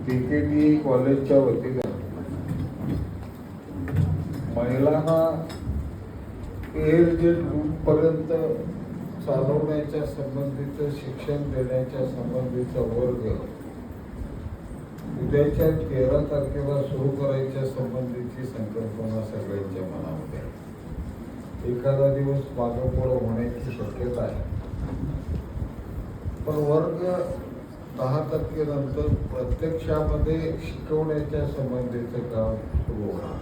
DKT कॉलेजच्या वतीनं महिलांना एअरजेट पर्यंत चालवण्याच्या संबंधीचं शिक्षण देण्याच्या संबंधीचा वर्ग उद्याच्या 13 तारखेला सुरू करायच्या संबंधीची संकल्पना सगळ्यांच्या मनामध्ये आहे. एखादा दिवस मागोपुढं होण्याची शक्यता आहे, पण वर्ग 10 तारखेनंतर प्रत्यक्षामध्ये शिकवण्याच्या संबंधीचं काम सुरू होणार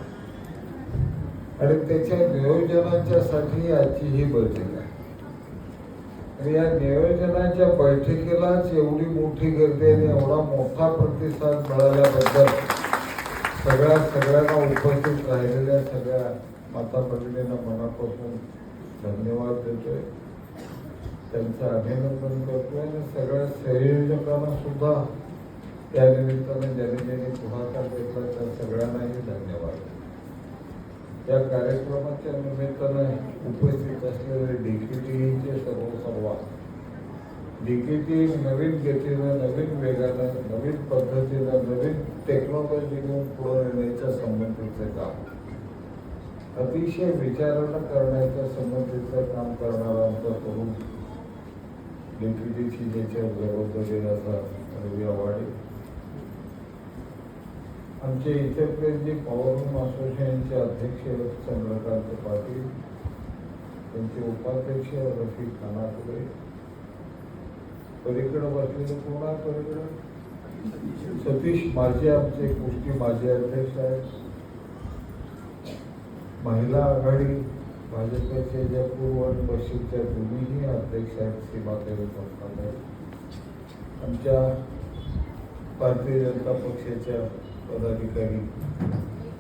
आणि त्याच्या नियोजनाच्या साठी आजची ही बैठक आहे. आणि या नियोजनाच्या बैठकीलाच एवढी मोठी गर्दी आणि एवढा मोठा प्रतिसाद मिळाल्याबद्दल सगळ्यांना उपस्थित राहिलेल्या सगळ्या माता भगिनींना मनापासून धन्यवाद देतोय, त्यांचं अभिनंदन करतोय आणि सगळ्या संयोजकांना सुद्धा त्या निमित्ताने ज्यांनी पुढाकार घेतला त्या सगळ्यांनाही धन्यवाद. या कार्यक्रमाच्या निमित्तानं उपस्थित असलेले डीकेटीचे सर्व डीकेटी नवीन गतीनं, नवीन वेगानं, नवीन पद्धतीनं, नवीन टेक्नॉलॉजीने पुढे नेण्याच्या संबंधीचं काम, अतिशय विचारणा करण्याच्या संबंधीचं काम करणारा आमचा तरुण डीकेटीची ज्याच्या जबाबदारी असा रवी आवाडे, आमचे इचलकरंजी पॉवर असोसिएशनचे अध्यक्ष चंद्रकांत पाटील, त्यांचे उपाध्यक्ष रफिक खानापुरे, पलीकडे बसलेले कोणा पलीकडे सतीश माझे आमचे कुस्ती माजी अध्यक्ष आहेत, महिला आघाडी भाजपचे ज्या पूर्व आणि पश्चिमच्या दोन्हीही अध्यक्ष आहेत, सीमाताई संस्थान, आमच्या भारतीय जनता पक्षाच्या पदाधिकारी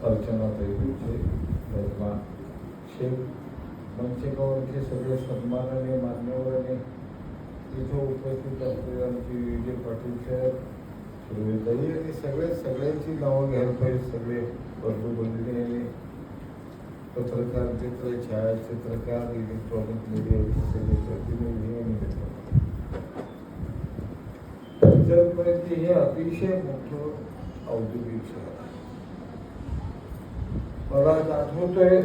अर्चनाताई गुचे, रजमा शेख, मंचेगावचे सगळे सन्माननीय मान्यवरांनी इथं उपस्थित असलेले आमचे विजय पाटील साहेब, सुरवेताई आणि सगळ्यांची नावं घ्यायला पाहिजे. सगळे बंधू भगिनी, पत्रकार मित्र, छायाचित्रकार, इलेक्ट्रॉनिक मीडियाचे सगळे प्रतिनिधी आणि इचलकरंजी हे अतिशय मोठं औद्योगिक शहर आहे. मला आठवतोय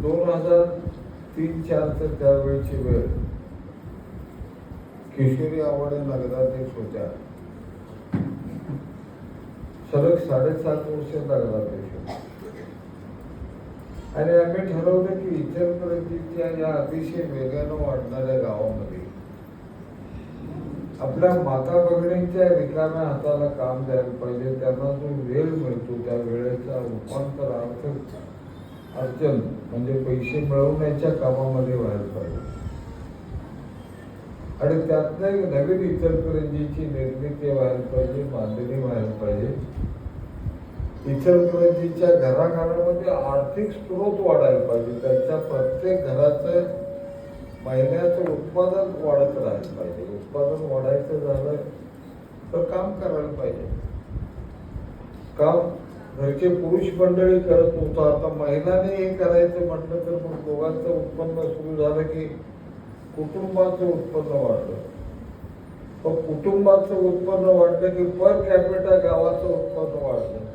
2003-04 तर त्यावेळेची वेळ, किशोरी आवाडे नगराध्यक्ष होत्या, सलग 7.5 वर्ष नगराध्यक्ष, आणि आम्ही ठरवलं की इचलकरंजीच्या या अतिशय वेगानं वाढणाऱ्या गावामध्ये आपल्या माता भगिनींच्या रिकाम्या हाताला काम द्यायला पाहिजे. त्यांना जो वेळ मिळतो त्या वेळेचा रूपांतर अर्जन म्हणजे पैसे मिळवण्याच्या कामामध्ये व्हायला पाहिजे आणि त्यातनं एक नवीन इचलकरंजीची निर्मिती व्हायला पाहिजे, बांधणी व्हायला पाहिजे. इचलकरंजीच्या घराघरामध्ये आर्थिक स्रोत वाढायला पाहिजे, त्यांच्या प्रत्येक घराचं महिन्याचं उत्पादन वाढत राहायला पाहिजे. उत्पादन वाढायचं झालं तर काम करायला पाहिजे. काम घरचे पुरुष मंडळी करत होतं, आता महिलांनी हे करायचं म्हटलं तर मग दोघांचं उत्पन्न सुरू झालं की कुटुंबाचं उत्पन्न वाढलं. पण कुटुंबाचं उत्पन्न वाढलं की पर कॅपिटा गावाचं उत्पन्न वाढलं,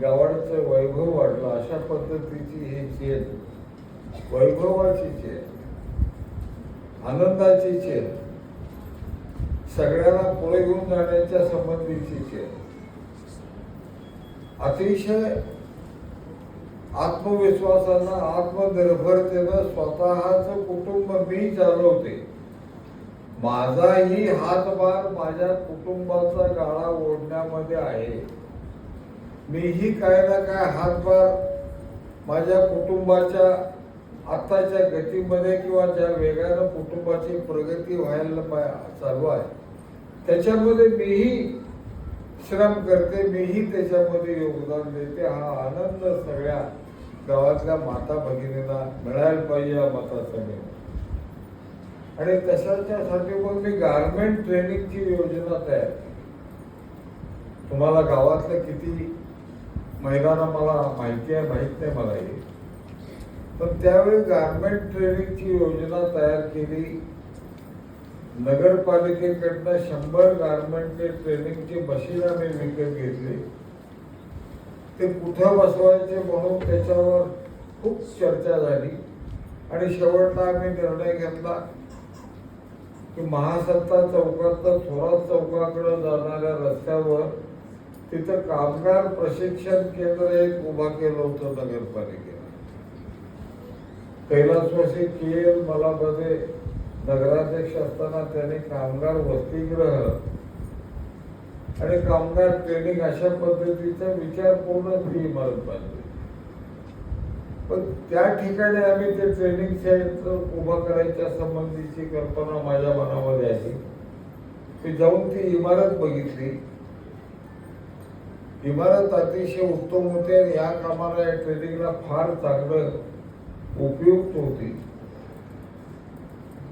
गावाचं वैभव वाढलं. अशा पद्धतीची ही चेन, वैभवाची चेन, आनंदाची चेन, सगळ्यांना पुढे घेऊन जाण्याच्या संबंधीची चेन, अतिशय आत्मविश्वासानं, आत्मनिर्भरतेनं स्वतःच कुटुंब मी चालवते, माझाही हातभार माझ्या कुटुंबाचा गाळा ओढण्यामध्ये आहे, मीही काय ना काय हातभार माझ्या कुटुंबाच्या आताच्या गतीमध्ये किंवा ज्या वेगानं कुटुंबाची प्रगती व्हायला चालू आहे त्याच्यामध्ये मीही श्रम करते, मीही त्याच्यामध्ये योगदान देते. हा आनंद सगळ्या गावातल्या माता भगिनींना मिळायला पाहिजे या मताचा मी. आणि तशाच्यासाठी मग मी गारमेंट ट्रेनिंगची योजना तयार, तुम्हाला गावातल्या किती महिलांना मला माहिती आहे माहित नाही मला हे, पण त्यावेळी गारमेंट ट्रेनिंगची योजना तयार केली नगरपालिकेकडनं 100 गारमेंटचे ट्रेनिंगची मशीन आम्ही विकत घेतली. ते कुठं बसवायचे म्हणून त्याच्यावर खूप चर्चा झाली आणि शेवटला आम्ही निर्णय घेतला की महासत्ता चौकातनं थोरात चौकाकडे जाणाऱ्या रस्त्यावर तिथं कामगार प्रशिक्षण केंद्र एक उभा केलं होतं नगरपालिकेने. कैलासवासी KL मला मध्ये नगराध्यक्ष असताना त्याने कामगार वसतिगृह आणि कामगार ट्रेनिंग अशा पद्धतीचा विचार पूर्ण ती इमारत बांधली. पण त्या ठिकाणी आम्ही ते ट्रेनिंग सेंटर उभा करायच्या संबंधीची कल्पना माझ्या मनामध्ये आली. मी जाऊन ती इमारत बघितली. इमारत अतिशय उत्तम होते आणि या कामाला या ट्रेनिंगला फार चांगलं उपयुक्त होती.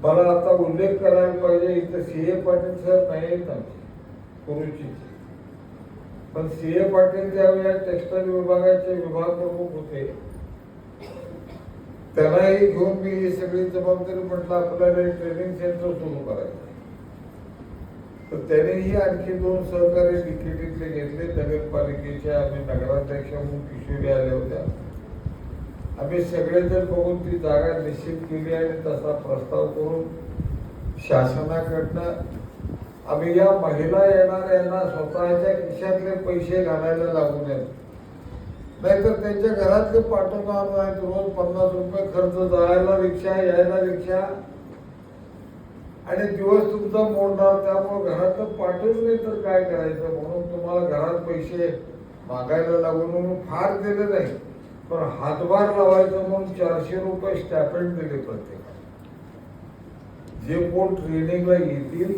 मला आता उल्लेख करायला पाहिजे, इथं CA पाटील सर नाही आहेत आमचे कुरुचीचे, पण CA पाटील ज्यावेळी टेक्सटाईल विभागाचे विभाग प्रमुख होते त्यांनाही घेऊन मी ही सगळी जबाबदारी म्हटलं आपल्याला ट्रेनिंग सेंटर सुरू करायचं. तर त्यानेही आणखी 2 सहकारी डिकेटीतले घेतले. नगरपालिकेचे आम्ही नगराध्यक्ष म्हणून किशोरी आल्या होत्या. आम्ही सगळेजण बघून ती जागा निश्चित केली आणि तसा प्रस्ताव करून शासनाकडनं आम्ही या महिला येणाऱ्यांना स्वतःच्या खिशातले पैसे घालायला लागू नये, नाहीतर त्यांच्या घरातले पाठवणार नाही. रोज 50 रुपये खर्च, जायला रिक्षा, यायला रिक्षा आणि दिवस तुमचा मोडणार. त्यामुळे घरातलं पाठवून नाही तर काय करायचं म्हणून तुम्हाला घरात पैसे मागायला लागून म्हणून फार दिले नाही, पण हातभार लावायचं म्हणून 400 रुपये स्टॅपेंड दिले प्रत्येकाला. जे कोण ट्रेनिंगला येतील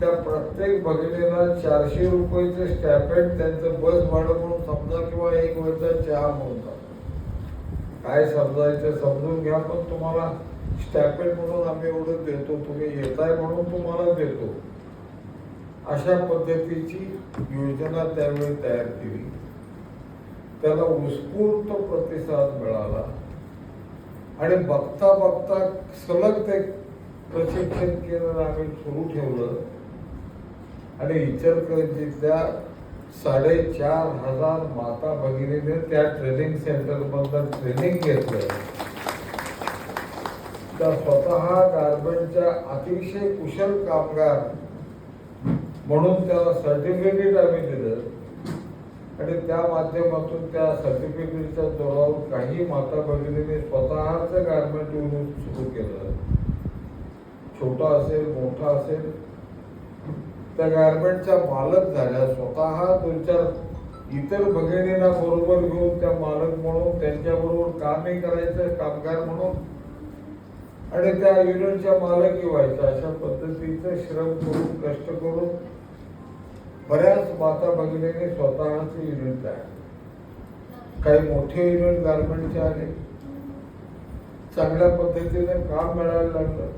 त्या प्रत्येक भगिनीला 400 रुपयाचे स्टॅपेंड त्यांचं बस भाडं म्हणून समजा किंवा 1 वेळचा चहा म्हणून काय समजायचं समजून घ्या, पण तुम्हाला स्टॅपेंड म्हणून आम्ही एवढं देतो, तुम्ही येताय म्हणून तुम्हाला देतो. अशा पद्धतीची योजना त्यावेळी तयार केली. त्याला उत्स्फूर्त प्रतिसाद मिळाला आणि बघता बघता सलग ते प्रशिक्षण केंद्र आम्ही सुरू ठेवलं आणि इचलकरंजीतल्या 4,500 माता भगिनीने त्या ट्रेनिंग सेंटर मधलं ट्रेनिंग घेतलं. त्या स्वतः गारमेंटच्या अतिशय कुशल कामगार म्हणून त्याला सर्टिफिकेट आम्ही दिलं आणि त्या माध्यमातून त्या सर्टिफिकेटच्या जोरावर काही माता भगिनीने स्वतःच गारमेंट युनिट सुरू केलं. छोटा असेल मोठा असेल त्या गारमेंटच्या मालक झाल्या. स्वतः 2-4 इतर भगिनींना बरोबर घेऊन त्या मालक म्हणून त्यांच्याबरोबर कामही करायचं कामगार म्हणून आणि त्या युनिटच्या मालकही व्हायचं. अशा पद्धतीचं श्रम करून कष्ट करून बऱ्याच माता भगिनीने स्वतःचे युनिट तयार. काही मोठे युनिट गारमेंटचे आले, चांगल्या पद्धतीने काम मिळायला लागलं.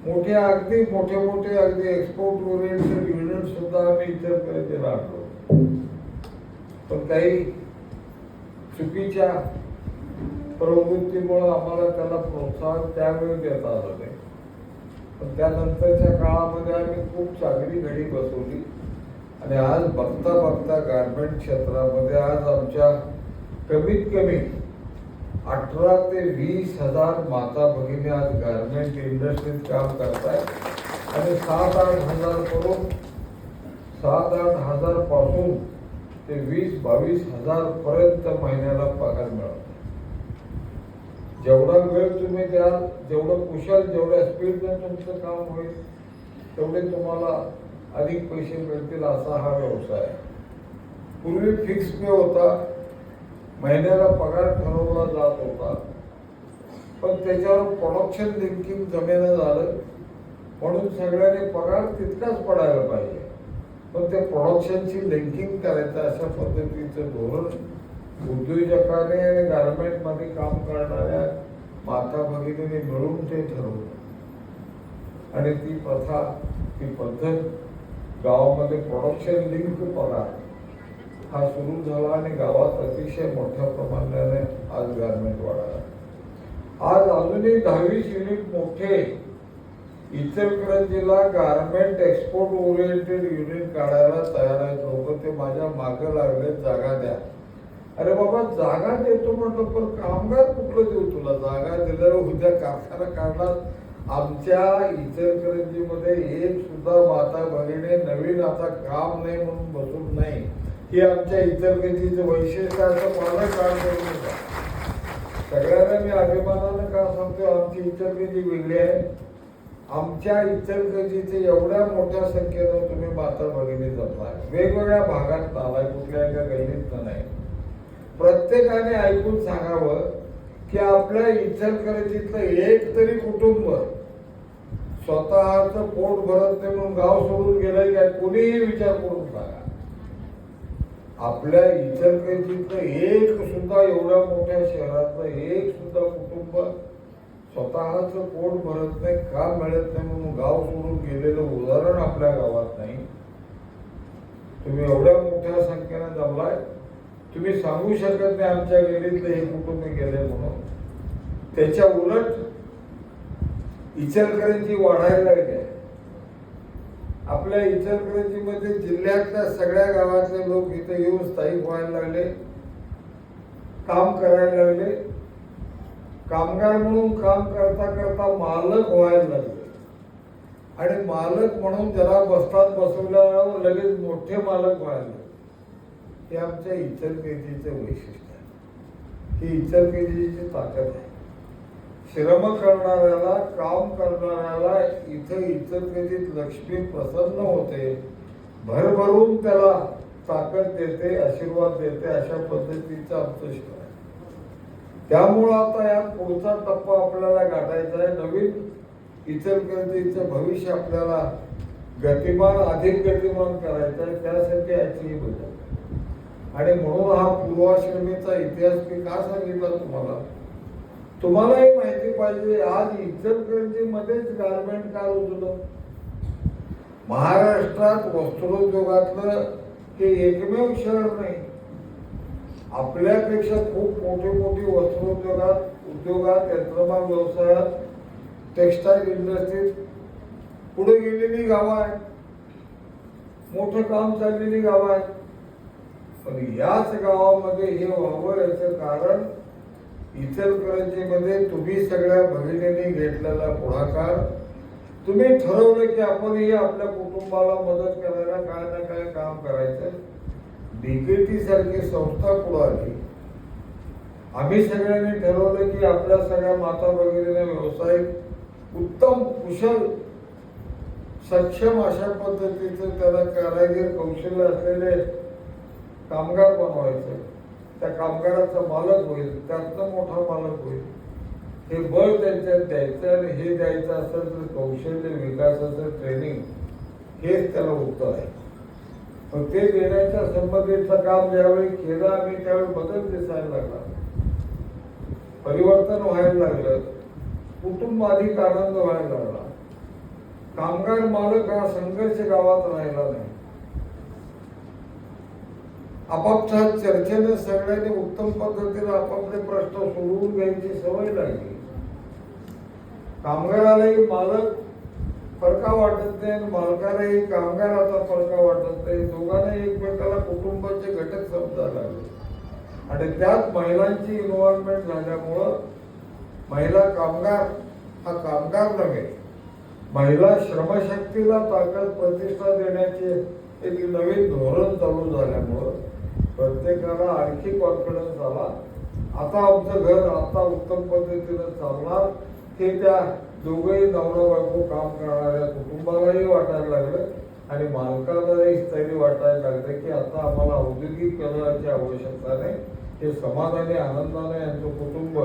अगदी मोठे अगदी एक्सपोर्ट ओरिएंटेड युनिट सुद्धा आम्ही इचलकरंजी आणलो. पण काही चुकीच्या प्रवृत्तीमुळे आम्हाला त्याला प्रोत्साहन त्यावेळी देता आलं नाही. पण त्यानंतरच्या काळामध्ये आम्ही खूप चांगली घडी बसवली आणि आज बघता बघता गारमेंट क्षेत्रामध्ये आज आमच्या कमीत कमी 18 ते 20 हजार माता भगिनी आज गारमेंट इंडस्ट्रीत काम करतायत आणि 7-8 हजार करून 7-8 हजार पासून ते 20-22 हजार पर्यंत महिन्याला पगार मिळतो. जेवढा वेळ तुम्ही द्याल, जेवढं कुशल, जेवढ्या स्पीडने तुमचं काम होईल तेवढे तुम्हाला अधिक पैसे मिळतील असा हा व्यवसाय आहे. पूर्वी फिक्स पे होता, महिन्याला पगार ठरवला जात होता, पण त्याच्यावर प्रोडक्शन लिंकिंग जमेनं झालं म्हणून सगळ्यांनी पगार तितकाच पडायला पाहिजे, पण त्या प्रोडक्शनची लिंकिंग करायचं अशा पद्धतीचं धोरण उद्योजकाने आणि गारमेंटमध्ये काम करणाऱ्या माता भगिनीने मिळून ते ठरवलं आणि ती प्रथा, ती पद्धत गावामध्ये प्रोडक्शन लिंक पगार हा सुरू झाला आणि गावात अतिशय मोठ्या प्रमाणाने आज गारमेंट वाढाला. आज अजूनही 10-20 युनिट मोठे इचलकरंजीला गारमेंट एक्सपोर्ट ओरिएंटेड युनिट काढायला तयार आहेत लोक. ते माझ्या मागे लागले, जागा द्या. अरे बाबा, जागा देतो म्हटलं, पण कामगार कुठलं देऊ तुला? जागा दिल्यावर उद्या कारखाना काढणार. आमच्या इचलकरंजीमध्ये एक सुद्धा माता भगिनी नवीन आता काम नाही म्हणून बसून नाही. ही आमच्या इचलकरंजीचं वैशिष्ट्य असं मला काम करून नका. सगळ्यांना मी अभिमानानं का सांगतो, आमची इचलकरंजी वेगळी आहे. आमच्या इचलकरंजीचे एवढ्या मोठ्या संख्येनं तुम्ही माता भगिनी जपलाय, वेगवेगळ्या भागात नालाय, कुठल्या एका गल्लीत नाही. प्रत्येकाने ऐकून सांगावं की आपल्या इचलकरंजीतलं एक तरी कुटुंब स्वतःचं पोट भरत नाही म्हणून गाव सोडून गेलंय काय? कोणीही विचार करून सांगा. आपल्या इचलकरंजीतलं एक सुद्धा, एवढ्या मोठ्या शहरातलं एक सुद्धा कुटुंब स्वतःचं पोट भरत नाही, काम मिळत नाही म्हणून गाव सोडून गेलेलं उदाहरण आपल्या गावात नाही. तुम्ही एवढ्या मोठ्या संख्येनं जमलाय, तुम्ही सांगू शकत नाही आमच्या गल्लीतले हे कुटुंब गेले म्हणून. त्याच्या उलट इचलकरंजी वाढायला लागली. आपल्या इचलकरंजीमध्ये जिल्ह्यातल्या सगळ्या गावातले लोक इथे येऊन स्थायिक व्हायला लागले, काम करायला लागले. कामगार म्हणून काम करता करता मालक व्हायला लागले. आणि मालक म्हणून जरा बसतात बसवल्यावर लगेच मोठे मालक व्हायला लागले. हे आमच्या इचलकरंजीचं वैशिष्ट्य आहे. ही इचलकरंजीची ताकद आहे. श्रम करणाऱ्याला, काम करणाऱ्याला इथं इचलकरंजीत लक्ष्मी प्रसन्न होते, भरभरून त्याला ताकद देते, आशीर्वाद देते. अशा पद्धतीचं आमचं शहर आहे. त्यामुळं आता या पुढचा टप्पा आपल्याला गाठायचा आहे. नवीन इचलकरंजीचं भविष्य आपल्याला गतिमान, अधिक गतिमान करायचं आहे. त्यासाठी याची बदल. आणि म्हणून हा पूर्वाश्रमीचा इतिहास मी का सांगितला तुम्हाला? तुम्हालाही माहिती पाहिजे, आज इचलकरंजीमध्येच गारमेंट का रुजलं? महाराष्ट्रात वस्त्रोद्योगातलं हे एकमेव शहर नाही. आपल्यापेक्षा खूप मोठी मोठी उद्योगात, यंत्रमाग व्यवसायात, टेक्स्टाईल इंडस्ट्रीत पुढे गेलेली गावं आहेत, मोठं काम चाललेली गावं आहेत. पण याच गावामध्ये हे व्हावं याचं कारण इचलकरंजीमध्ये तुम्ही सगळ्या भगिनींनी घेतलेला पुढाकार. तुम्ही ठरवलं की आपणही आपल्या कुटुंबाला मदत करायला काय ना काय काम करायचं. डीकेटी सारखी संस्था पुढे आली. आम्ही सगळ्यांनी ठरवलं की आपल्या सगळ्या माता भगिनींना व्यावसायिक, उत्तम, कुशल, सक्षम अशा पद्धतीचं त्याला कारागीर कौशल्य असलेले कामगार बनवायचं. त्या कामगाराचा मालक होईल, त्यातनं मोठा मालक होईल. हे बळ त्यांच्यात द्यायचं. आणि हे द्यायचं असेल तर कौशल्य विकासाचं ट्रेनिंग हेच त्याला उत्तर आहे. पण ते देण्याच्या संबंधीचं काम ज्यावेळी केलं आम्ही, त्यावेळी बदल दिसायला लागला, परिवर्तन व्हायला लागलं, कुटुंब अधिक आनंद व्हायला लागला. कामगार मालक हा संघर्ष गावात राहिला नाही. आपापसात चर्चेने सगळ्यांनी उत्तम पद्धतीने आपापले प्रश्न सोडवून घ्यायची सवय लागली. कामगारालाही मालक फरका वाटत नाही, मालकालाही कामगाराचा फरका वाटत नाही. दोघांनाही एकमेकाला कुटुंबाचे घटक समजायला लागले. आणि त्यात महिलांची इन्व्हॉल्वमेंट झाल्यामुळं महिला कामगार हा कामगार नव्हे, महिला श्रमशक्तीला ताकद, प्रतिष्ठा देण्याचे एक नवीन धोरण चालू झाल्यामुळं प्रत्येकाला आणखी कॉन्फिडन्स आला. आता आमचं घर आता उत्तम पद्धतीनं चालणार हे त्या दोघंही नवरा बायको काम करणाऱ्या कुटुंबालाही वाटायला लागलं. आणि मालकालाही स्थैर्य वाटायला लागलं की आता आम्हाला औद्योगिकरणाची आवश्यकता नाही. हे समाधानी, आनंदाने यांचं कुटुंब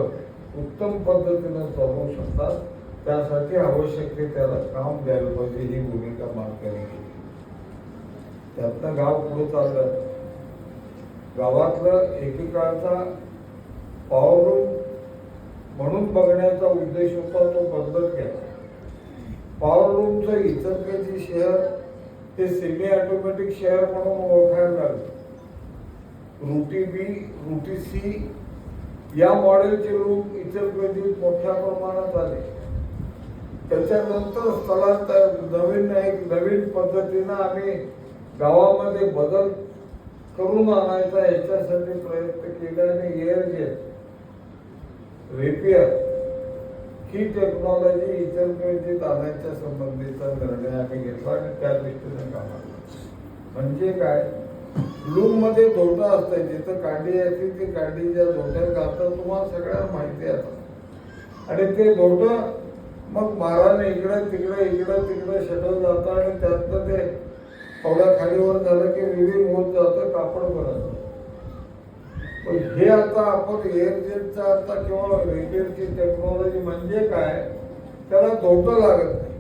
उत्तम पद्धतीनं चालवू शकतात. त्यासाठी आवश्यक ते त्याला काम द्यायला पाहिजे, ही भूमिका मालकाने केली. त्यातनं गाव पुढे चाललं. गावातलं एकेकाळचा पॉवर रूम म्हणून बघण्याचा उद्देश होता, तो बदलत गेला. पॉवर रूमचं इचलकरंजी शहर हे सेमी ऑटोमॅटिक शहर म्हणून ओळखायला लागलं. रुटी बी, रुटी सी या मॉडेलचे रूम इचलकरंजीत मोठ्या प्रमाणात आले. त्याच्यानंतर स्थलांतर नवीन पद्धतीनं आम्ही गावामध्ये बदल करून आणायचा याच्यासाठी प्रयत्न केला आणि एअर जेट रिपेअर ही टेक्नॉलॉजी इचलकरंजीत आणायच्या संबंधीचा निर्णय आम्ही घेतला आणि त्या दृष्टीने काम म्हणजे काय, लूम मध्ये धोटा असतं, जिथं कांडी असते ती कांडी ज्या धोट्यात घालतात तुम्हाला सगळ्यांना माहिती आहे आणि ते धोट मग माराने इकडं तिकडं शटल जातं आणि त्यातनं ते थोड्या खालीवर झालं की विलीन होत जातं, कापड बनत. हे आता आपण एअरजेटचा आता किंवा रिपेअरची टेक्नॉलॉजी म्हणजे काय, त्याला धोटं लागत नाही,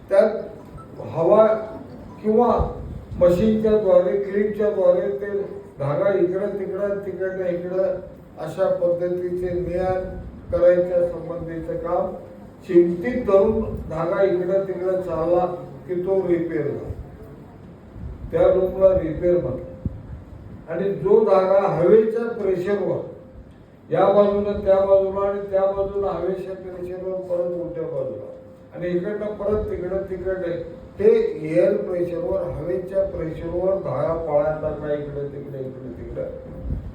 त्यात हवा किंवा मशीनच्या द्वारे क्लिपच्या द्वारे ते धागा तिकडं इकडं अशा पद्धतीचे नियन करायच्या संबंधीचं काम चिमटीत धरून धागा इकडं तिकडं चालला की तो रिपेअर झाला, त्या रूमला रिपेअर म्हणतात. आणि जो धागा हवेच्या प्रेशरवर या बाजूला त्या बाजूला आणि त्या बाजूला हवेच्या प्रेशरवर परत उलट्या बाजूला आणि इकडनं परत तिकडे ते एअर प्रेशरवर हवेच्या प्रेशरवर धागा पळायला का इकडे तिकडे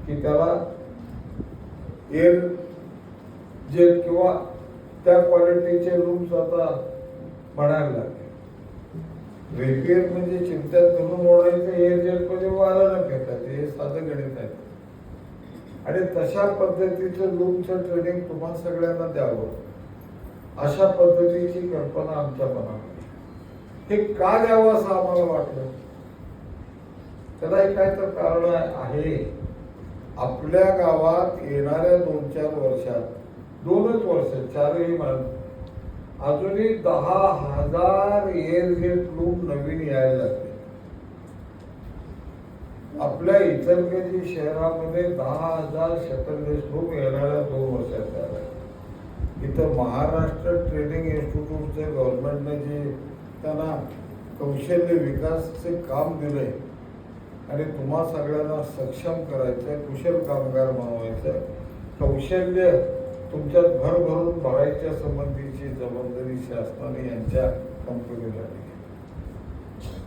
की त्याला एअर जेट किंवा त्या क्वालिटीचे रूम्स आता बनायला लागले. रिपेअर म्हणजे चिमट्यात धरून ओढायचं, एअर जेट म्हणजे वारानं फेकायचं, हे साधं गणित आहे. आणि तशा पद्धतीचं लूमचं ट्रेनिंग तुम्हाला सगळ्यांना द्यावं अशा पद्धतीची कल्पना आमच्या मनात. हे का द्यावं असं आम्हाला वाटलं, त्याला एक काय तर कारण आहे. आपल्या गावात येणाऱ्या 2-4 वर्षात, 2च वर्ष 4ही अजूनही 10,000 एअरजेट लूम नवीन यायला लागले. आपल्या इचलकरंजी शहरामध्ये 10,000 शटरलेस लूम येणाऱ्या 2 वर्षात यायला. इथं महाराष्ट्र ट्रेनिंग इन्स्टिट्यूटचे गव्हर्नमेंटने जे त्यांना कौशल्य विकासचे काम दिलंय आणि तुम्हा सगळ्यांना सक्षम करायचं, कुशल कामगार बनवायचं, कौशल्य तुमच्यात भरून भरायच्या संबंधीची जबाबदारी शासनाने यांच्या कंपनीला दिली.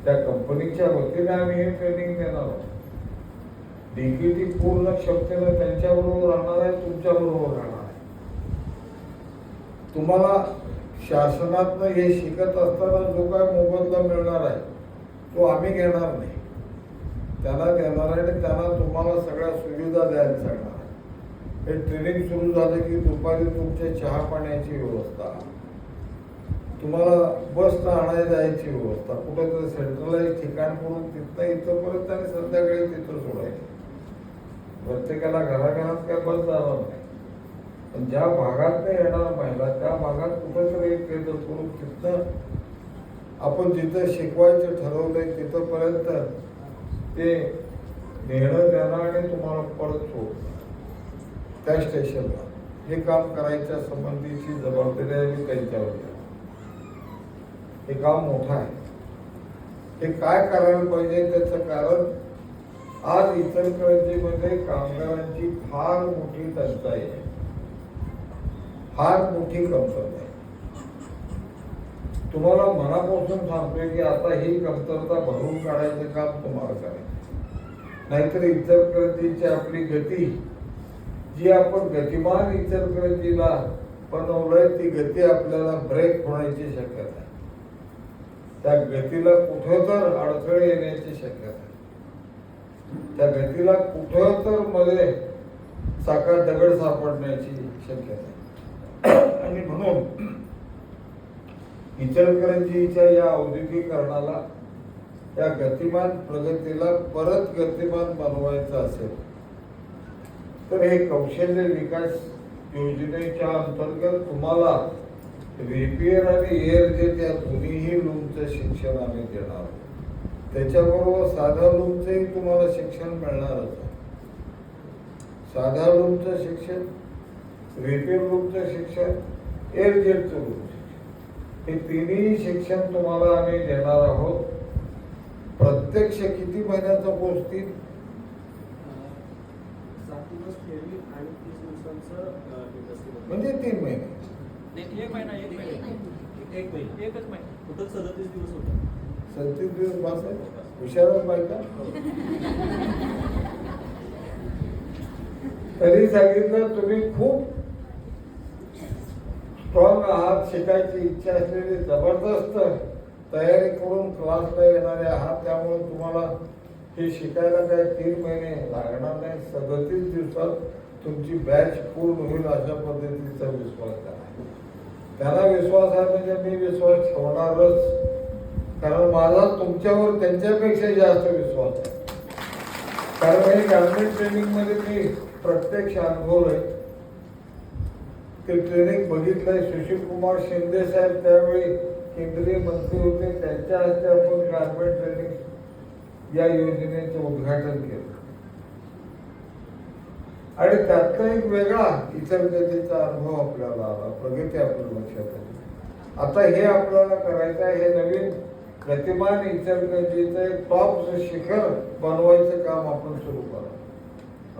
त्या कंपनीच्या वतीने आम्ही हे ट्रेनिंग देणार आहोत. डीकेटी पूर्ण क्षमतेनं त्यांच्याबरोबर राहणार आहे, तुमच्याबरोबर राहणार आहे. तुम्हाला शासनातनं हे शिकत असताना जो काय मोबदला मिळणार आहे तो आम्ही घेणार नाही, त्यांना देणार आहे आणि त्यांना तुम्हाला सगळ्या सुविधा द्यायला सांगणार. हे ट्रेनिंग सुरू झालं की दुपारी तुमच्या चहा पाण्याची व्यवस्था, तुम्हाला बसनं आणायला जायची व्यवस्था, कुठेतरी सेंट्रलाइज ठिकाण करून तिथनं इथंपर्यंत आणि संध्याकाळी तिथं सोडायचं. प्रत्येकाला घराघरात काय बस जाणार नाही, पण ज्या भागात नाही येणार महिला त्या भागात कुठेतरी एक केंद्र करून तिथनं आपण जिथं शिकवायचं ठरवलंय तिथंपर्यंत ते नेणं देणं आणि तुम्हाला परत सोडणं त्या स्टेशनला. हे काम करायच्या संबंधीची जबाबदारी आहे त्यांच्यावर. हे काम मोठं आहे. हे काय करायला पाहिजे त्याचं कारण, आज इचलकरंजीमध्ये कामगारांची फार मोठी टंचाई आहे, फार मोठी कमतरता आहे. तुम्हाला मनापासून सांगतोय की आता ही कमतरता भरून काढायचं काम तुम्हाला करायचं. नाहीतर इचलकरंजीची आपली गती जी आपण गतिमान इचलकरंजीला बनवलंय ती गती आपल्याला ब्रेक होण्याची शक्यता आहे. त्या गतीला कुठं तर अडथळे येण्याची शक्यता आहे. त्या गतीला कुठं तर मध्ये चाकात दगड सापडण्याची शक्यता आहे. आणि म्हणून इचलकरंजीच्या या औद्योगिकरणाला, या गतिमान प्रगतीला परत गतिमान बनवायचं असेल तर हे कौशल्य विकास योजनेच्या अंतर्गत तुम्हाला रिपेअर आणि एअर जेट या दोन्हीही लूमचं शिक्षण आम्ही देणार आहोत. त्याच्याबरोबर साध्या लूमचंही तुम्हाला शिक्षण मिळणारच आहे. साध्या लूमचं शिक्षण, रिपेअर लूमचं शिक्षण, एअर जेटचं लूम शिक्षण, हे तिन्ही शिक्षण तुम्हाला आम्ही देणार आहोत. प्रत्यक्ष किती महिन्याचा कोर्स? 3 म्हणजे 3 महिने. एक महिना एक महिना एकच महिना टोटल 37 दिवस होता. 37 दिवस बस आहे. हुशार बायका. तरी सांगितलं तुम्ही खूप स्ट्रॉंग आहात, शिकायची इच्छा असलेली जबरदस्त तयारी करून क्लासला येणारे आहात, त्यामुळे तुम्हाला हे शिकायला काय 3 महिने लागणार नाही. 37 दिवसात तुमची बॅच पूर्ण होईल अशा पद्धतीचा विश्वास करा. त्यांना विश्वास आहे म्हणजे मी विश्वास ठेवणारच, कारण माझा तुमच्यावर त्यांच्यापेक्षा जास्त विश्वास आहे. कारण हे गार्मेंट ट्रेनिंग मध्ये मी प्रत्यक्ष अनुभवलंय, ते ट्रेनिंग बघितलंय. सुशील कुमार शिंदे साहेब त्यावेळी केंद्रीय मंत्री होते, त्यांच्या हस्ते आपण गार्मेंट ट्रेनिंग या योजनेचं उद्घाटन केलं आणि त्यातला एक वेगळा इचलकरंजीचा अनुभव आपल्याला आला, प्रगती आपल्या लक्षात आली. आता हे आपल्याला करायचं आहे, हे नवीन गतिमान इचलकरंजीचं एक टॉप शिखर बनवायचं काम आपण सुरू करा.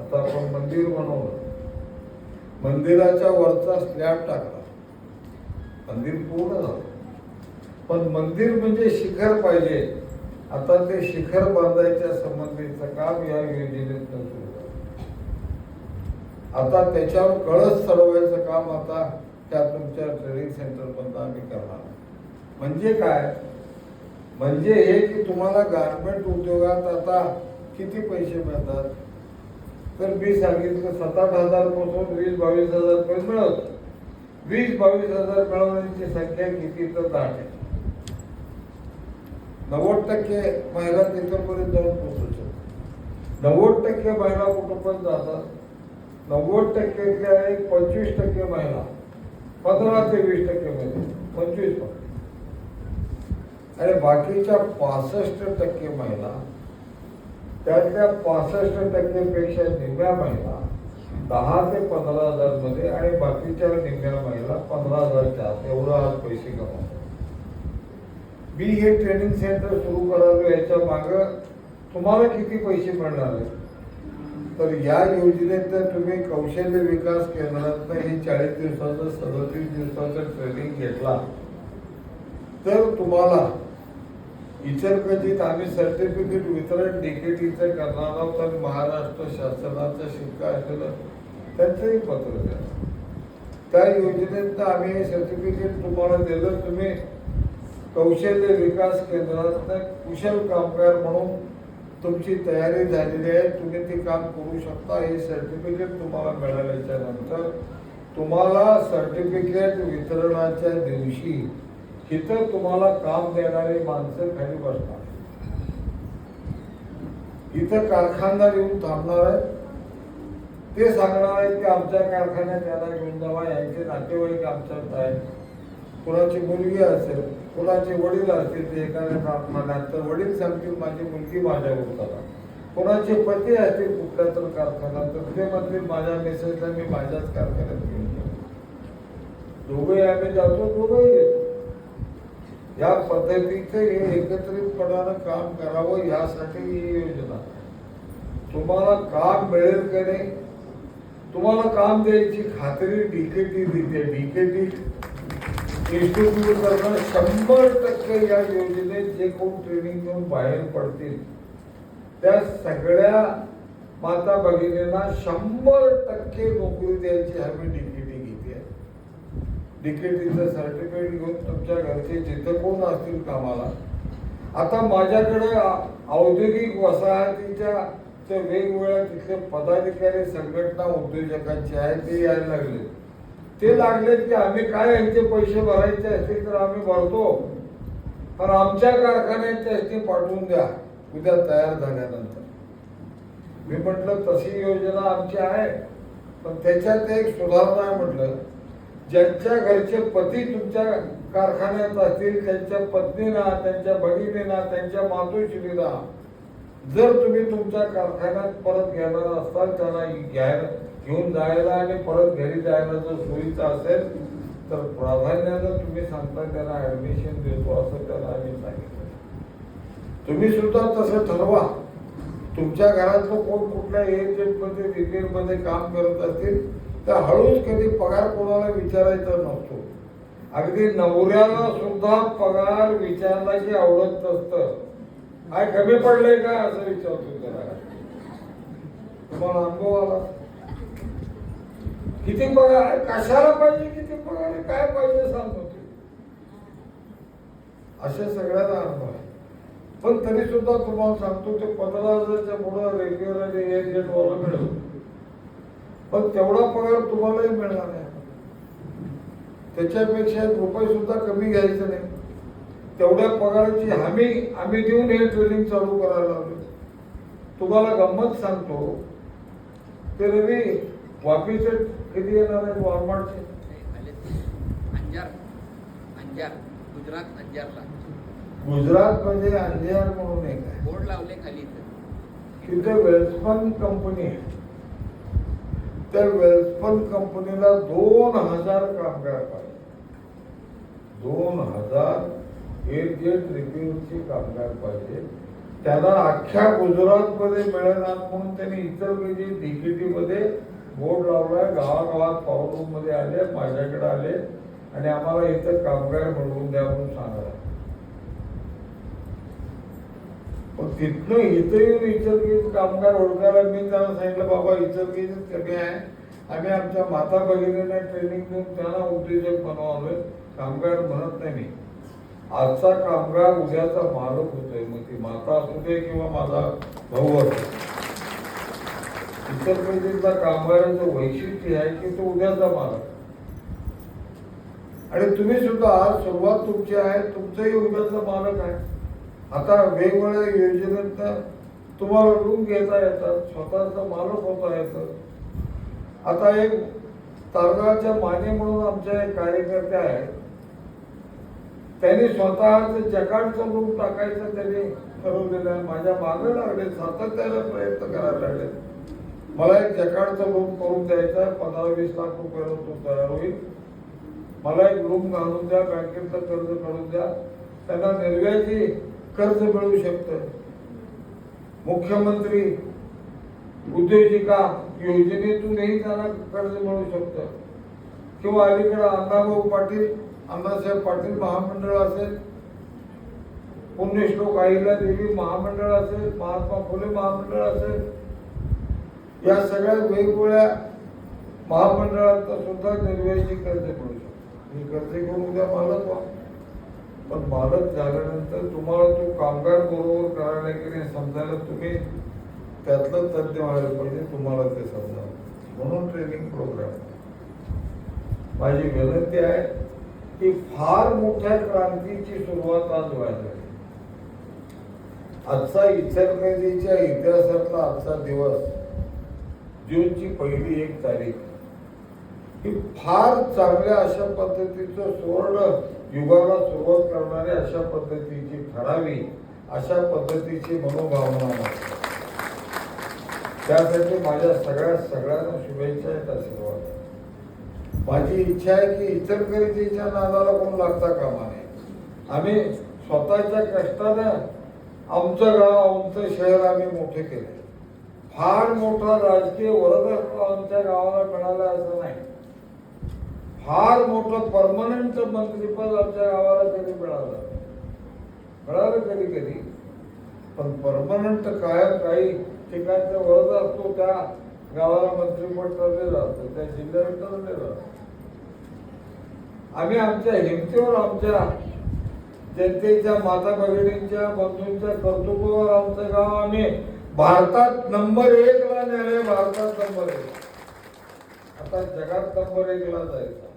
आता आपण मंदिर बनवलं, मंदिराच्या वरचा स्लॅब टाकला, मंदिर पूर्ण झालं, पण मंदिर म्हणजे शिखर पाहिजे. आता ते शिखर बांधायच्या संबंधीचं काम या योजनेतून सुरू झालं. आता त्याच्यावर कळस चढवायचं काम आता त्या तुमच्या ट्रेनिंग सेंटर मधून आम्ही करणार. म्हणजे काय, म्हणजे हे की तुम्हाला गारमेंट उद्योगात आता किती पैसे मिळतात, तर मी सांगितलं 7-8 हजार पासून 20-22 हजार रुपये मिळत. 20-22 हजार मिळवण्याची संख्या किती, तर 10 आहे. 90% महिला तिथपर्यंत जाऊन पोहोचू शकतात. 90% महिला कुटुंबात जातात. 90%तल्या एक 25% महिला, 15 ते 20% मध्ये 25%, आणि बाकीच्या 65% महिला, त्यातल्या 65% पेक्षा निम्म्या महिला 10 ते 15 हजार मध्ये, आणि बाकीच्या निम्म्या महिला 15,000च्या आत एवढा आज पैसे कमवतात. मी हे ट्रेनिंग सेंटर सुरू करालो, याच्या माग तुम्हाला किती पैसे मिळणार आहेत, तर या योजनेत जर तुम्ही कौशल्य विकास केंद्रात हे 40 दिवसाचं 37 दिवसाचं ट्रेनिंग घेतला, तर तुम्हाला इचलकरंजीत आम्ही सर्टिफिकेट वितरण डीकेटीचं करणार आहोत, आणि महाराष्ट्र शासनाचं शिक्का असलेलं त्यांचंही पत्र द्या. त्या योजनेत आम्ही हे सर्टिफिकेट तुम्हाला दिलं, तुम्ही कौशल्य विकास केंद्रात कुशल कामगार म्हणून तुमची तयारी झालेली आहे, तुम्ही ते काम करू शकता. हे सर्टिफिकेट तुम्हाला मिळाल्याच्या नंतर तुम्हाला सर्टिफिकेट वितरणाच्या दिवशी इथं तुम्हाला काम देणारी माणसं खाली बसणार, इथं कारखानदार येऊन थांबणार आहे. ते सांगणार आहे की आमच्या कारखान्यात याला घेऊन जावा, यांचे नातेवाईक आमच्यात आहेत. कुणाची मुलगी असेल, कुणाचे वडील असतील एखाद्या कारखान्यात, तर वडील सांगतील माझी मुलगी माझ्यावर करा. कोणाचे पती असतील कुठल्या तर कारखान्यात, तर ते म्हणतील माझ्या मिसेसला मी माझ्याच कारखान्यात घेऊन जातो. दोघंही आम्ही जातो, दोघंही येतो. या पद्धतीचे हे एकत्रितपणानं काम करावं, यासाठी ही योजना. तुम्हाला काम मिळेल का नाही, तुम्हाला काम द्यायची खात्री डीकेटी देते. डीकेटी इन्स्टिट्यूट करणं 100% या योजनेत जे कोण ट्रेनिंग घेऊन बाहेर पडतील त्या सगळ्या माता भगिनींना 100% नोकरी द्यायची आम्ही डीकेटी घेते. डीकेटीचं सर्टिफिकेट घेऊन तुमच्या घरचे जिथं कोण असतील कामाला. आता माझ्याकडे औद्योगिक वसाहतीच्या वेगवेगळ्या तिथले पदाधिकारी संघटना उद्योजकांचे आहेत, ते यायला लागले. ते लागले की आम्ही काय यांचे पैसे भरायचे असतील तर आम्ही भरतो, पण आमच्या कारखान्यात त्याची पाठवून द्या उद्या तयार झाल्यानंतर. मी म्हटलं तशी योजना आमची आहे, पण त्याच्यात एक सुधारणा आहे. म्हटलं ज्यांच्या घरचे पती तुमच्या कारखान्यात असतील त्यांच्या पत्नीना, त्यांच्या भगिनीना, त्यांच्या मातोश्रीला जर तुम्ही तुमच्या कारखान्यात परत घेणार असाल, त्यांना घेऊन जायला आणि परत घरी जायला जर सोयीचं असेल तर प्राधान्यानं तुम्ही सांगता त्यांना ऍडमिशन देतो, असं त्यांना आम्ही सांगितलं. तुम्ही सुद्धा तसं ठरवा. तुमच्या घरातलं कोण कुठल्या एजंटमध्ये रिटेलमध्ये काम करत असतील तर हळूच कधी पगार कोणाला विचारायचा नसतो. अगदी नवऱ्याला सुद्धा पगार विचारला की आवडत नसतं. काय कमी पडलंय का असं विचारतो त्याला. तुम्हाला अनुभव आला? किती पगार आहे, कशाला पाहिजे, किती पगार आहे, काय पाहिजे सांगतो ते. अशा सगळ्यांना अनुभव आहे. पण तरी सुद्धा तुम्हाला सांगतो ते 15,000च्या पुढे रेग्युलर एअरजेट वाला मिळेल, पण तेवढा पगार तुम्हालाही मिळणार नाही. त्याच्यापेक्षा रुपये सुद्धा कमी घ्यायचं नाही. तेवढ्या पगाराची हमी आम्ही देऊन हे ट्रेनिंग चालू करायला लागलो. तुम्हाला गंमत सांगतो ते रवी वापीचे किती येणार आहेत वॉलमार्टचे? अंजार गुजरात अंजारला गुजरात म्हणजे अंजियार म्हणून एक आहे, बोर्ड लावले खाली. तिथे वेल्सपन कंपनी आहे. त्या वेल्सपन कंपनीला 2,000 कामगार पाहिजे. 2,000 एअरजेट रिपेअरचे कामगार पाहिजे. त्यांना अख्ख्या गुजरातमध्ये मिळणार म्हणून त्यांनी इतर म्हणजे डीकेटी मध्ये बोर्ड लावलाय. गावागावात पॉवर रूम मध्ये आले, माझ्याकडे आले आणि आम्हाला इथं कामगार मिळवून द्या म्हणून सांगायला. पण तिथनं इथं येऊन इचलकरंजीत कामगार ओळखायला मी त्यांना सांगितलं, बाबा इचलकरंजीत कमी आहे, आम्ही आमच्या माता भगिनींना ट्रेनिंग देऊन त्यांना उद्योजक बनवलोय, कामगार म्हणत नाही मी. आजचा कामगार उद्याचा मालक होतोय, मग ती माता असू दे किंवा माझा भाऊ असो. इचलकरंजीतल्या कामगारांचं वैशिष्ट्य आहे की तो उद्याचा मालक. आणि तुम्ही सुद्धा आज सुरुवात तुमची आहे, तुमचंही उद्याचा मालक आहे. आता वेगवेगळ्या योजनेत तुम्हाला रूम घेता येतात, स्वतःचा मालक होता येतं. आता एक तारगावच्या माने म्हणून आमच्या एक कार्यकर्ते आहेत, त्यांनी स्वतःच जकार्डचं रूम टाकायचं त्यांनी ठरवलेलं आहे. माझ्या मागे लागले, सातत्याने प्रयत्न करायला लागले. मला एक जकार्डचा रूम करून द्यायचा आहे, 15-20 लाख रुपयाला तो तयार होईल. मला एक रूम घालून द्या, बँकेचं कर्ज काढून द्या. त्यांना निर्व्याजी कर्ज मिळू शकतं. मुख्यमंत्री उद्योजिका योजनेतूनही त्यांना कर्ज मिळू शकतं. किंवा अलीकडे अण्णाभाऊ पाटील, अण्णासाहेब पाटील महामंडळ असेल, पुण्यश्लोक अहिल्या देवी महामंडळ असेल, महात्मा फुले महामंडळ असेल, या सगळ्या वेगवेगळ्या महामंडळांचा सुद्धा निर्व्याजी कर्ज मिळू शकतो. हे कर्ज घेऊन उद्या मालक व्हा. पण मालक झाल्यानंतर तुम्हाला तो कामगार बरोबर करायला की नाही समजायला तुम्ही त्यातलं तज्ञ व्हायला पाहिजे, तुम्हाला ते समजा. म्हणून ट्रेनिंग प्रोग्राम. माझी विनंती आहे की फार मोठ्या क्रांतीची सुरुवात आज व्हायला. आजचा इचलकरंजीच्या इतिहासातला आजचा दिवस, जूनची पहिली 1 तारीख, ही फार चांगल्या अशा पद्धतीचं सुवर्ण युगाला सुरुवात करणारी अशा पद्धतीची ठरावी, अशा पद्धतीची मनोभावना. त्यासाठी माझ्या सगळ्यांना शुभेच्छा आहेत, आशीर्वाद. माझी इच्छा आहे की इचलकरंजीच्या नादाला कोण लागता कामा नये. आम्ही स्वतःच्या कष्टानं आमचं गाव, आमचं शहर आम्ही मोठे केले. फार मोठा राजकीय वर्ग आमच्या गावाला मिळाला असं नाही. फार मोठं परमनंट मंत्रीपद आमच्या गावाला कधी मिळालं कधी कधी, पण परमनंट कायम काही ठिकाणचा वरद असतो, त्या गावाला मंत्रीपद ठरलेलं असतं, त्या जिल्ह्यात ठरलेलं असतं. आम्ही आमच्या हिमतीवर, आमच्या जनतेच्या, माता भगिनींच्या, बंधूंच्या कर्तृत्वावर आमचं गाव आम्ही भारतात नंबर 1 ला नेले. भारतात नंबर 1, आता जगात नंबर 1 ला जायचं.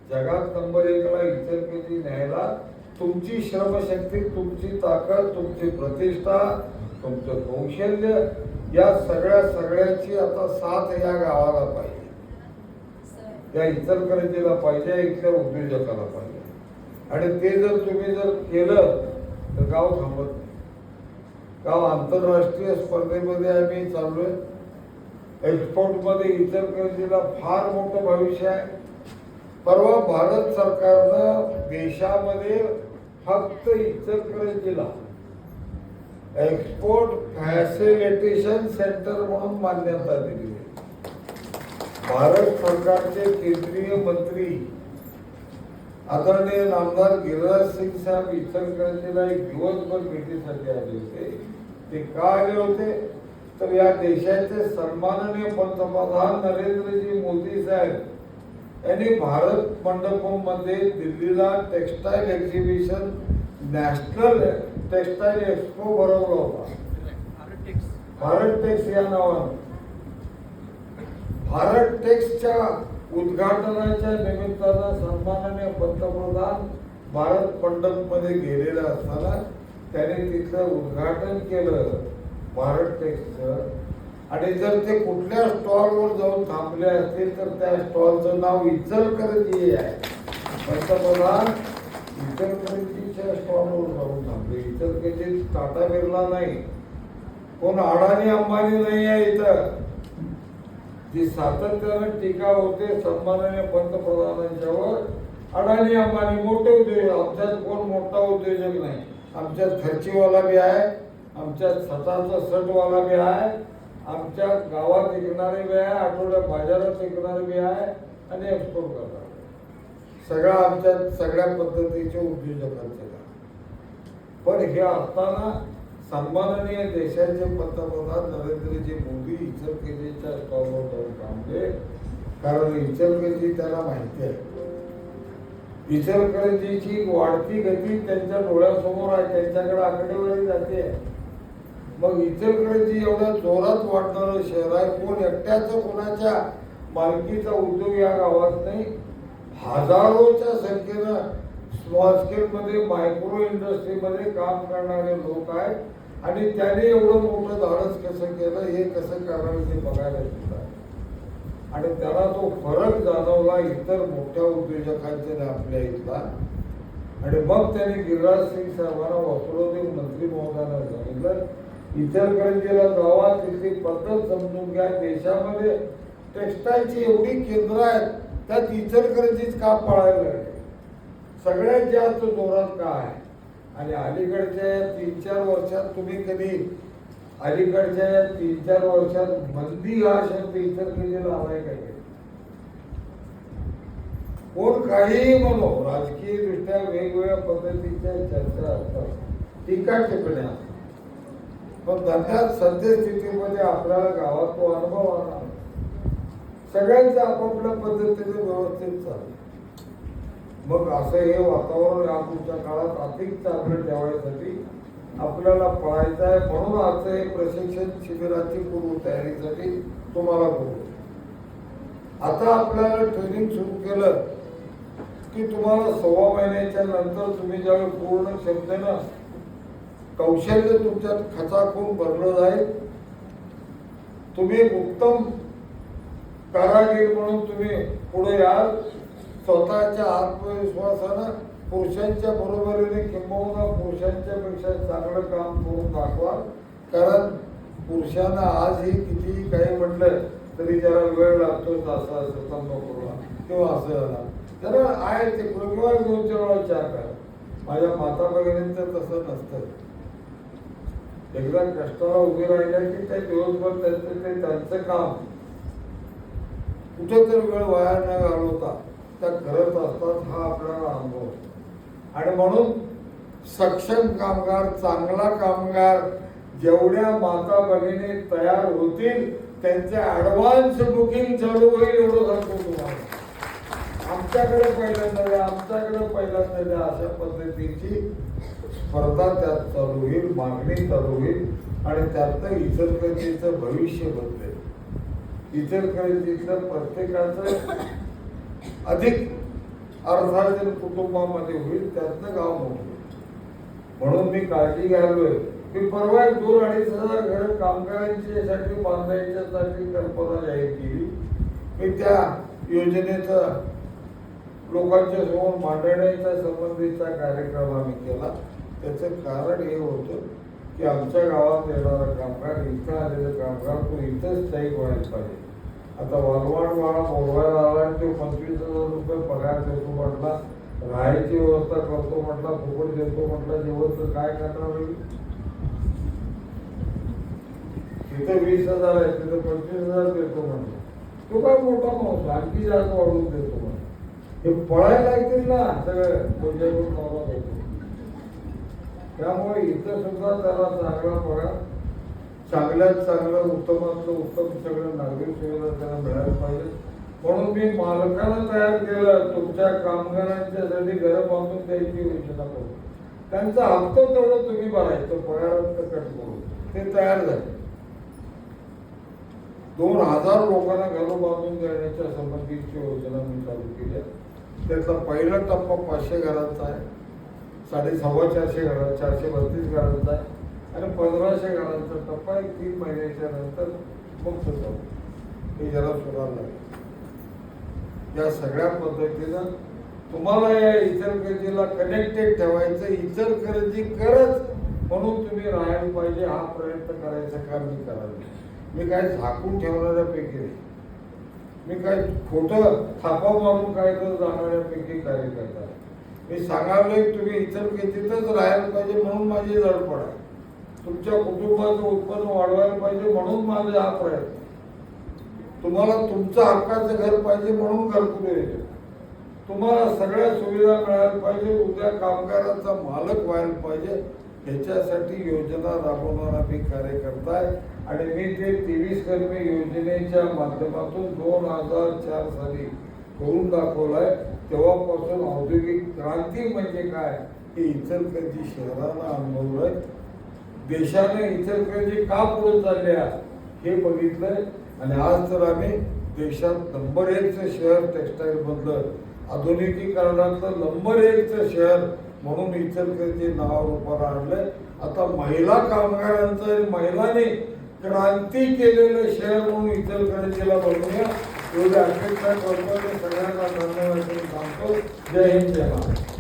जगात नंबर 1 ला इचलकरंजी न्यायला तुमची श्रमशक्ती, तुमची ताकद, तुमची प्रतिष्ठा, तुमचं कौशल्य, या सगळ्याची आता साथ या गावाला पाहिजे, या इचलकरंजीला पाहिजे, इथल्या उद्योजकाला पाहिजे. आणि ते जर तुम्ही केलं तर गाव थांबत नाही. गाव आंतरराष्ट्रीय स्पर्धेमध्ये आम्ही चाललोय. एक्सपोर्ट मध्ये इचलकरंजीला फार मोठं भविष्य आहे. परवा भारत सरकारनं देशामध्ये फक्त इचलकरंजीला एक्सपोर्ट फॅसिलिटेशन सेंटर म्हणून मान्यता दिली. भारत सरकारचे केंद्रीय मंत्री आदरणीय नामदार गिरिराज सिंग साहेब इचलकरंजीला एक दिवसभर भेटीसाठी आले होते. ते का आले होते तर या देशाचे सन्माननीय पंतप्रधान नरेंद्रजी मोदी साहेब यांनी भारत मंडपम मध्ये दिल्लीला textile exhibition national textile expo भरवला होता. भारत टेक्स या नावानं भारत टेक्सच्या उद्घाटनाच्या निमित्तानं सन्माननीय पंतप्रधान भारत मंडप मध्ये गेलेला असताना त्याने तिथलं उद्घाटन केलं भारत टेक्सचं. आणि जर ते कुठल्या स्टॉलवर जाऊन थांबले असतील तर त्या स्टॉलचं नाव इचलकरंजी आहे. पंतप्रधान इचलकरंजीच्या स्टॉलवर जाऊन थांबले. इचलकरंजी टाटा बिर्ला नाही, कोण अडाणी अंबानी नाही आहे इथं. जी सातत्यानं टीका होते सन्माननीय पंतप्रधानांच्यावर, अडाणी अंबानी मोठे उद्योजक. आमच्यात कोण मोठा उद्योजक नाही. आमच्यात खर्चीवाला बी आहे, आमच्यात स्वतःचा सटवाला बी आहे, आमच्या गावात विकणारे बी आहे, आठवड्यात बाजारात विकणारे बी आहे आणि एक्सपोर्ट करणार. सगळं आमच्यात सगळ्या पद्धतीचे उद्योजकांचे काम. पण हे असताना सन्माननीय देशाचे पंतप्रधान नरेंद्रजी मोदी इचलकरंजीच्या स्टॉलवर जाऊन थांबले. कारण इचलकरंजी त्याला माहिती आहे. इचलकरंजीची वाढती गती त्यांच्या डोळ्यासमोर आहे, त्यांच्याकडे आकडेवारी जाते. मग इचलकरंजी एवढ्या जोरात वाढणारं शहर आहे. कोण एकट्याचं कोणाच्या मालकीचा उद्योग या गावात नाही. हजारोच्या संख्येनं स्मॉल स्केल मध्ये मायक्रो इंडस्ट्रीमध्ये काम करणारे लोक आहेत. आणि त्याने एवढं मोठं धाडस कसं केलं, हे कसं करावं ते बघायला सुद्धा. आणि त्याला तो फरक जाणवला इतर मोठ्या उद्योजकांच्या आपल्या इथला. आणि मग त्यांनी गिरिराज सिंग साहेबांना वस्त्रोद्योग मंत्री महोदयांना सांगितलं, इचलकरंजीला जावा, तिथली पद्धत समजून घ्या. देशामध्ये टेक्सटाईलची एवढी केंद्र आहेत, त्यात इचलकरंजीच का पळायला लागले, सगळ्यात जास्त जोरात का आहे. आणि अलीकडच्या 3-4 वर्षात तुम्ही कधी अलीकडच्या 3-4 वर्षात मंदी हा शब्द इचलकरंजीला आलाय काय? कोण काहीही म्हणो, राजकीय दृष्ट्या वेगवेगळ्या पद्धतीच्या चर्चा असतात, टीका टिप्पण्या असतात. पण धंद्यात सद्यस्थितीमध्ये आपल्याला गावात तो अनुभव आला. सगळ्यांचं आपापल्या पद्धतीने व्यवस्थित चाललं. मग असं हे वातावरण यापुढच्या काळात अधिक चांगलं ठेवण्यासाठी आपल्याला पळायचं आहे. म्हणून आजचं हे प्रशिक्षण शिबिराची पूर्वतयारीसाठी तुम्हाला बोलतो. आता आपल्याला ट्रेनिंग सुरू केलं की तुम्हाला 1.25 महिन्याच्या नंतर तुम्ही ज्यावेळी पूर्ण क्षमतेनं कौशल्य तुमच्यात खचाखून भरलं जाईल, तुम्ही उत्तम कारागीर म्हणून तुम्ही पुढे याल. स्वतःच्या आत्मविश्वासानं पुरुषांच्या बरोबरीने किंबहुना पुरुषांच्या पेक्षा चांगलं काम करून दाखवा. कारण पुरुषांना आजही कितीही काही म्हटलं तरी त्याला वेळ लागतो. असं स्तंभ करूया किंवा असं झाला त्याला आहे ते किंवा 2-4 वेळा चहा करा. माझ्या माता भगिनींचं तसं नसतं. एकदा कष्टाला उभे राहिल्या की त्या दिवसभर त्यांचं काम कुठेतरी वेळ वाया न घालवता त्या करत असतात. हा आपल्याला अनुभव. आणि म्हणून सक्षम कामगार, चांगला कामगार जेवढ्या माता भगिनी तयार होतील त्यांचे ऍडव्हान्स बुकिंग चालू होईल एवढं सांगतो तुम्हाला. आमच्याकडे पहिल्यांदा द्या, आमच्याकडे पहिल्यांदा द्या, अशा पद्धतीची स्पर्धा त्यात चालू होईल, मागणी चालू होईल. आणि त्यातनं इचलकरंजीचं भविष्य बदलेल. इचलकरंजीतलं प्रत्येकाचं अधिक अर्थार्जन कुटुंबामध्ये होईल, त्यातनं गाव मोठं. म्हणून मी काळजी घ्यालोय. मी परवा 2-2.5 हजार घर कामगारांच्यासाठी बांधायच्यासाठी कल्पना जाहीर केली. मी त्या योजनेचा लोकांच्या समोर मांडण्याच्या संबंधीचा कार्यक्रम आम्ही केला. त्याचं कारण हे होतं की आमच्या गावात येणारा कामगार, इथं आलेलं कामगार तो इथंच स्थायिक व्हायला पाहिजे. आता वालवाडवाडा बोलवायला आला आणि तो 25,000 रुपये पगार देतो म्हटला, राहायची व्यवस्था करतो म्हटला, फुकट देतो म्हटला, जेवण तर काय करणार? तिथे 20,000 आहे, तिथे 25,000 देतो म्हटलं. तो काय मोठा माणूस, आणखी जास्त वाढवून देतो म्हटलं. हे पळायला लागतील ना सगळं तुमच्याकडून नवरा बायको. त्यामुळे इथं सुद्धा त्याला चांगला पगार, चांगल्यात चांगलं उत्तमातलं उत्तम सगळं नागरिक सुविधा त्याला मिळायला पाहिजे. म्हणून मी मालकाला तयार केलं तुमच्या कामगारांच्यासाठी घर बांधून द्यायची योजना करू. त्यांचा हप्ता तेवढं तुम्ही भरायचं, पगारात कट करून ते तयार झाले. 2000 लोकांना घरं बांधून देण्याच्या संबंधीची योजना मी चालू केली आहे. त्यातला पहिला टप्पा 500 घरांचा आहे, 450 घरांचा, 432 घरांचा आहे आणि 1500 घरांचा टप्पा 3 महिन्याच्या नंतर मग सुद्धा हे जरा सुधारलं आहे. या सगळ्या पद्धतीनं तुम्हाला या इचलकरंजीला कनेक्टेड ठेवायचं, इचलकरंजी करच म्हणून तुम्ही राहायला पाहिजे हा प्रयत्न करायचं काम मी करायला. मी काय झाकून ठेवणाऱ्यापैकी नाही, मी काय खोटं थापा मारून काय तर जाणाऱ्यापैकी कार्यकर्ता आहे. मी सांगावले तुम्ही इचलकरंजीतच राहायला पाहिजे म्हणून माझी धडपड आहे. तुमच्या कुटुंबाचं उत्पन्न वाढवायला पाहिजे म्हणून माझा हा प्रयत्न. तुम्हाला तुमचं हक्काचं घर पाहिजे म्हणून घरकुल येते. तुम्हाला सगळ्या सुविधा मिळायला पाहिजे, उद्या कामगारांचा मालक व्हायला पाहिजे, ह्याच्यासाठी योजना राबवणारा मी कार्यकर्ता आहे. आणि मी ते 23 कर्मी योजनेच्या माध्यमातून 2004 साली करून दाखवलाय. तेव्हापासून औद्योगिक क्रांती म्हणजे काय हे इचलकरंजी शहरानं अनुभवलंय. देशाने इचलकरंजी का पुढे चालले हे बघितलंय. आणि आज तर आम्ही देशात नंबर 1चं शहर टेक्सटाईल मधलं आधुनिकीकरणातलं नंबर 1चं शहर म्हणून इचलकरंजी नावारूपाला आणलंय. आता महिला कामगारांचं आणि महिलांनी क्रांती केलेलं शहर म्हणून इचलकरंजीला बनवूया. एवढे अपेक्षा करतो. सगळ्यांना धन्यवाद सांगतो. जय हिंद, जय महाराष्ट्र.